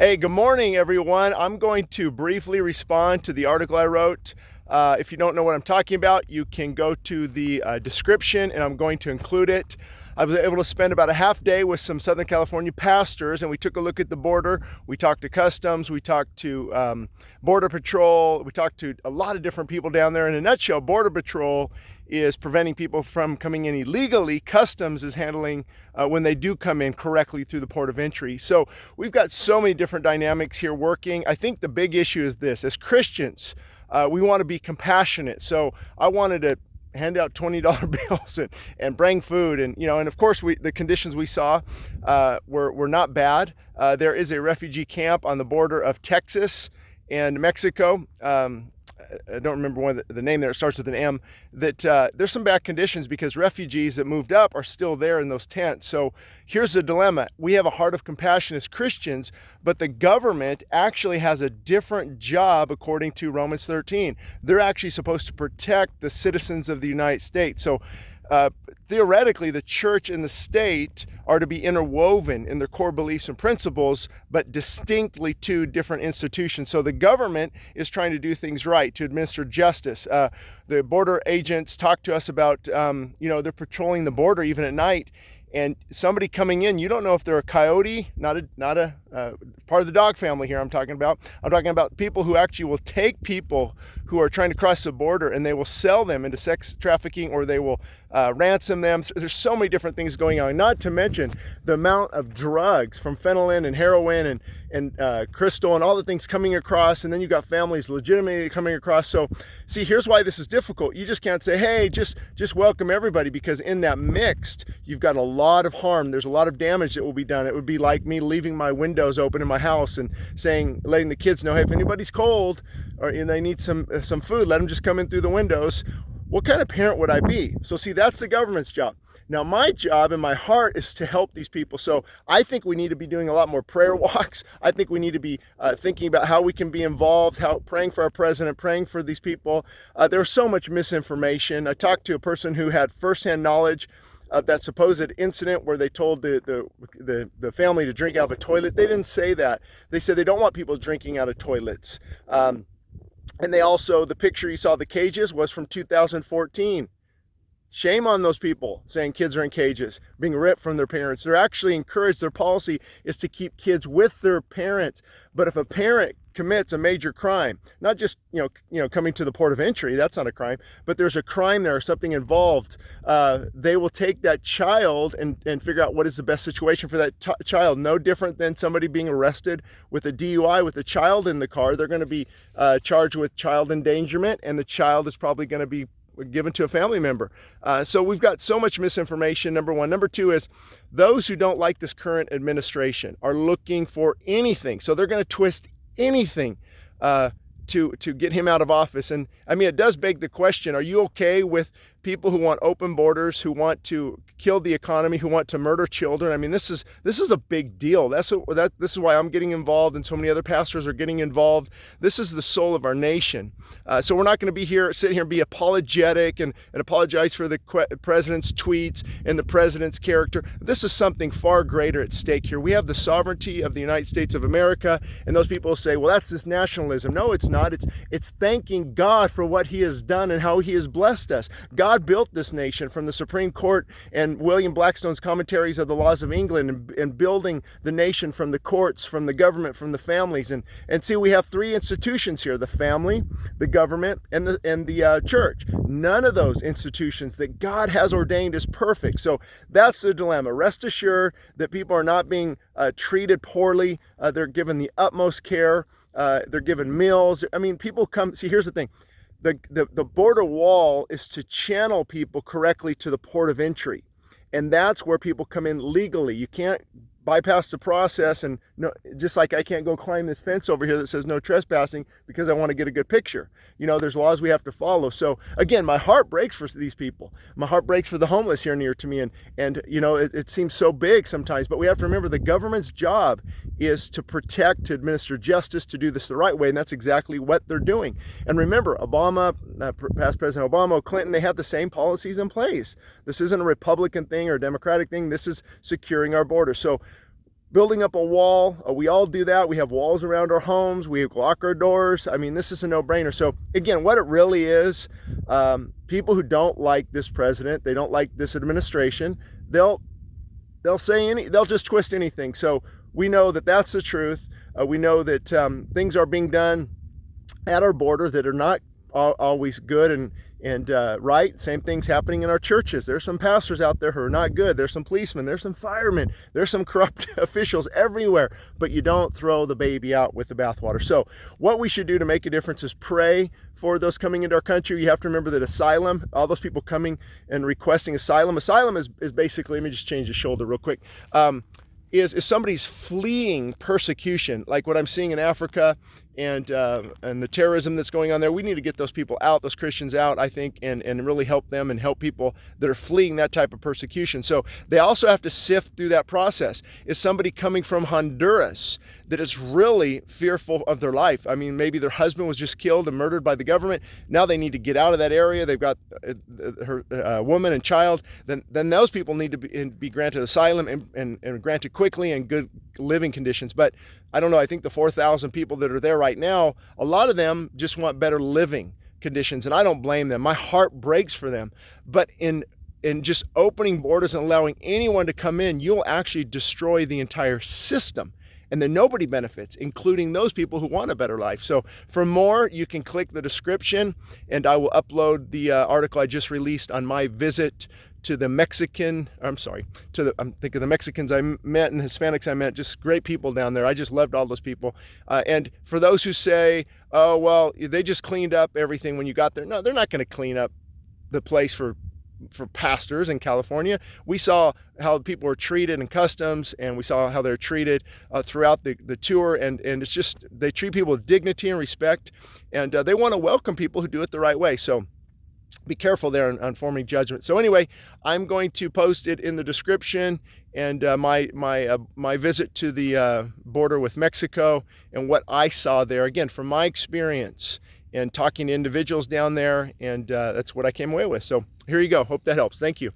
Hey, good morning, everyone. I'm going to briefly respond to the article I wrote. If you don't know what I'm talking about, you can go to the description and I'm going to include it. I was able to spend about a half day with some Southern California pastors, and we took a look at the border. We talked to Customs, we talked to Border Patrol, we talked to a lot of different people down there. In a nutshell, Border Patrol is preventing people from coming in illegally. Customs is handling when they do come in correctly through the port of entry. So we've got so many different dynamics here working. I think the big issue is this: as Christians, we want to be compassionate. So I wanted to hand out $20 bills and bring food, and of course the conditions we saw were not bad. There is a refugee camp on the border of Texas and Mexico. I don't remember the name there. It starts with an M. That there's some bad conditions because refugees that moved up are still there in those tents. So here's the dilemma. We have a heart of compassion as Christians, but the government actually has a different job according to Romans 13. They're actually supposed to protect the citizens of the United States. So theoretically, the church and the state are to be interwoven in their core beliefs and principles, but distinctly two different institutions. So the government is trying to do things right, to administer justice. The border agents talk to us about, they're patrolling the border even at night. And somebody coming in, you don't know if they're a coyote, not a part of the dog family here I'm talking about. I'm talking about people who actually will take people who are trying to cross the border and they will sell them into sex trafficking, or they will ransom them. So there's so many different things going on, not to mention the amount of drugs from fentanyl and heroin and crystal and all the things coming across. And then you've got families legitimately coming across. So see, here's why this is difficult. You just can't say, hey, just welcome everybody, because in that mixed, you've got a lot of harm. There's a lot of damage that will be done. It would be like me leaving my windows open in my house and letting the kids know, hey, if anybody's cold or they need some food, let them just come in through the windows. What kind of parent would I be? So see, that's the government's job. Now, my job and my heart is to help these people. So I think we need to be doing a lot more prayer walks. I think we need to be thinking about how we can be involved, praying for our president, praying for these people. There's so much misinformation. I talked to a person who had firsthand knowledge of that supposed incident where they told the family to drink out of a toilet. They didn't say that. They said they don't want people drinking out of toilets. And they also, the picture you saw, the cages, was from 2014. Shame on those people saying kids are in cages, being ripped from their parents. They're actually encouraged, their policy is to keep kids with their parents. But if a parent commits a major crime, not just coming to the port of entry, that's not a crime, but there's a crime there, something involved, they will take that child and figure out what is the best situation for that child. No different than somebody being arrested with a DUI with a child in the car. They're going to be charged with child endangerment, and the child is probably going to be given to a family member. So we've got so much misinformation, number one. Number two is those who don't like this current administration are looking for anything. So they're going to twist anything to get him out of office. And I mean, it does beg the question, are you okay with people who want open borders, who want to kill the economy, who want to murder children? I mean, this is a big deal. This is why I'm getting involved, and so many other pastors are getting involved. This is the soul of our nation. So we're not going to sit here and be apologetic and apologize for the president's tweets and the president's character. This is something far greater at stake here. We have the sovereignty of the United States of America, and those people say, well, that's this nationalism. No, it's not. It's thanking God for what he has done and how he has blessed us. God built this nation, from the Supreme Court and William Blackstone's commentaries of the laws of England, and building the nation from the courts, from the government, from the families. And see, we have three institutions here: the family, the government, and the church. None of those institutions that God has ordained is perfect. So that's the dilemma. Rest assured that people are not being treated poorly. They're given the utmost care. They're given meals. I mean, people come. See, here's the thing. The border wall is to channel people correctly to the port of entry. And that's where people come in legally. You can't bypass the process, and no, just like I can't go climb this fence over here that says no trespassing because I want to get a good picture. There's laws we have to follow. So again, my heart breaks for these people. My heart breaks for the homeless here near to me, and it seems so big sometimes, but we have to remember the government's job is to protect, to administer justice, to do this the right way, and that's exactly what they're doing. And remember, Obama, past President Obama, Clinton, they had the same policies in place. This isn't a Republican thing or a Democratic thing. This is securing our border. So building up a wall. We all do that. We have walls around our homes. We lock our doors. I mean, this is a no-brainer. So again, what it really is, people who don't like this president, they don't like this administration, they'll just twist anything. So we know that that's the truth. We know that things are being done at our border that are not always good and right. Same thing's happening in our churches. There's some pastors out there who are not good. There's some policemen, there's some firemen, there's some corrupt officials everywhere, but you don't throw the baby out with the bathwater. So what we should do to make a difference is pray for those coming into our country. You have to remember that asylum, all those people coming and requesting asylum is basically, let me just change the shoulder real quick, is somebody's fleeing persecution, like what I'm seeing in Africa and the terrorism that's going on there. We need to get those people out, those Christians out, I think, and really help them and help people that are fleeing that type of persecution. So they also have to sift through that process. Is somebody coming from Honduras that is really fearful of their life? I mean, maybe their husband was just killed and murdered by the government. Now they need to get out of that area. They've got her woman and child. Then those people need to be granted asylum and granted quickly and good living conditions. But I don't know, I think the 4,000 people that are there right now, a lot of them just want better living conditions, and I don't blame them. My heart breaks for them. But in just opening borders and allowing anyone to come in, you'll actually destroy the entire system. And then nobody benefits, including those people who want a better life. So for more, you can click the description, and I will upload the article I just released on my visit to the Mexicans I met and Hispanics I met, just great people down there. I just loved all those people. And for those who say, oh, well, they just cleaned up everything when you got there. No, they're not going to clean up the place for pastors in California. We saw how people were treated in customs, and we saw how they're treated throughout the tour, and it's just, they treat people with dignity and respect, and they want to welcome people who do it the right way. So be careful there on forming judgment. So anyway, I'm going to post it in the description, and my visit to the border with Mexico and what I saw there, again, from my experience and talking to individuals down there, and that's what I came away with. So here you go. Hope that helps. Thank you.